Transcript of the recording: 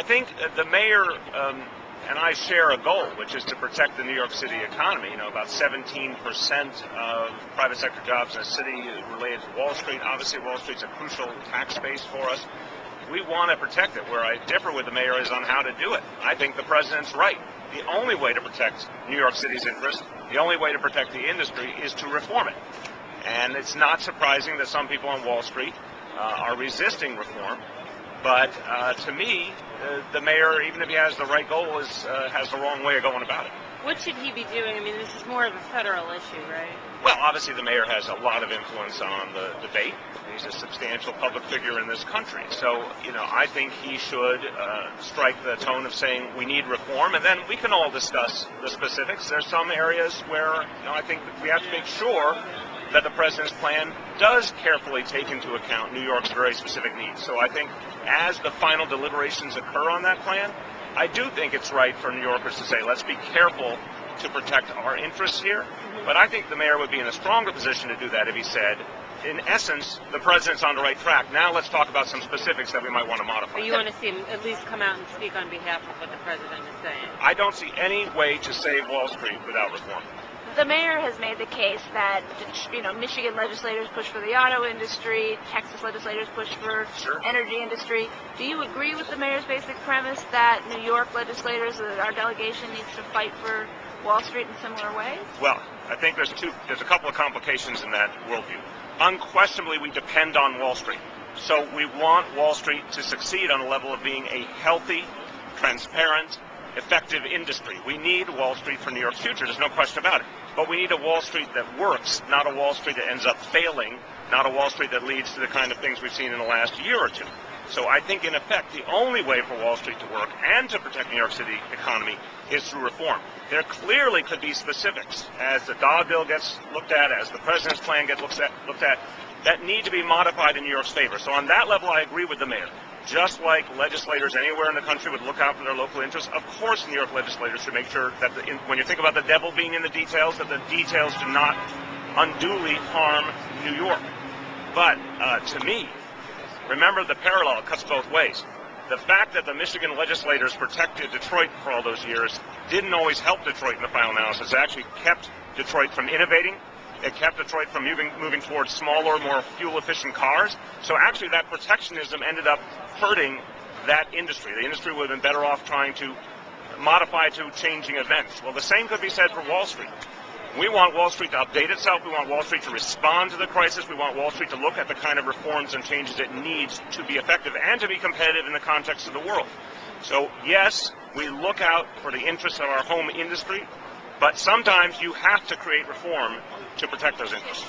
think the mayor and I share a goal, which is to protect the New York City economy. You know, about 17% of private sector jobs in the city related to Wall Street. Obviously, Wall Street's a crucial tax base for us. We want to protect it. Where I differ with the mayor is on how to do it. I think the president's right. The only way to protect New York City's interests, the only way to protect the industry is to reform it. And it's not surprising that some people on Wall Street are resisting reform. But to me, the mayor, even if he has the right goal, has the wrong way of going about it. What should he be doing? I mean, this is more of a federal issue, right? Well, obviously the mayor has a lot of influence on the debate. He's a substantial public figure in this country. So, you know, I think he should strike the tone of saying we need reform, and then we can all discuss the specifics. There's some areas where, you know, I think that we have to make sure that the president's plan does carefully take into account New York's very specific needs. So I think as the final deliberations occur on that plan, I do think it's right for New Yorkers to say, let's be careful to protect our interests here. But I think the mayor would be in a stronger position to do that if he said, in essence, the president's on the right track. Now let's talk about some specifics that we might want to modify. But you want to see him at least come out and speak on behalf of what the president is saying? I don't see any way to save Wall Street without reform. The mayor has made the case that, you know, Michigan legislators push for the auto industry, Texas legislators push for energy industry. Do you agree with the mayor's basic premise that New York legislators, our delegation, needs to fight for Wall Street in similar ways? Well, I think there's a couple of complications in that worldview. Unquestionably, we depend on Wall Street. So we want Wall Street to succeed on the level of being a healthy, transparent, effective industry. We need Wall Street for New York's future. There's no question about it. But we need a Wall Street that works, not a Wall Street that ends up failing, not a Wall Street that leads to the kind of things we've seen in the last year or two. So I think, in effect, the only way for Wall Street to work and to protect New York City economy is through reform. There clearly could be specifics, as the Dodd bill gets looked at, as the president's plan gets looked at, that need to be modified in New York's favor. So on that level, I agree with the mayor. Just like legislators anywhere in the country would look out for their local interests, of course New York legislators should make sure that when you think about the devil being in the details, that the details do not unduly harm New York. But to me, remember the parallel cuts both ways. The fact that the Michigan legislators protected Detroit for all those years didn't always help Detroit in the final analysis. It actually kept Detroit from innovating. It kept Detroit from moving towards smaller, more fuel-efficient cars. So actually that protectionism ended up hurting that industry. The industry would have been better off trying to modify to changing events. Well, the same could be said for Wall Street. We want Wall Street to update itself. We want Wall Street to respond to the crisis. We want Wall Street to look at the kind of reforms and changes it needs to be effective and to be competitive in the context of the world. So, yes, we look out for the interests of our home industry, but sometimes you have to create reform to protect those interests.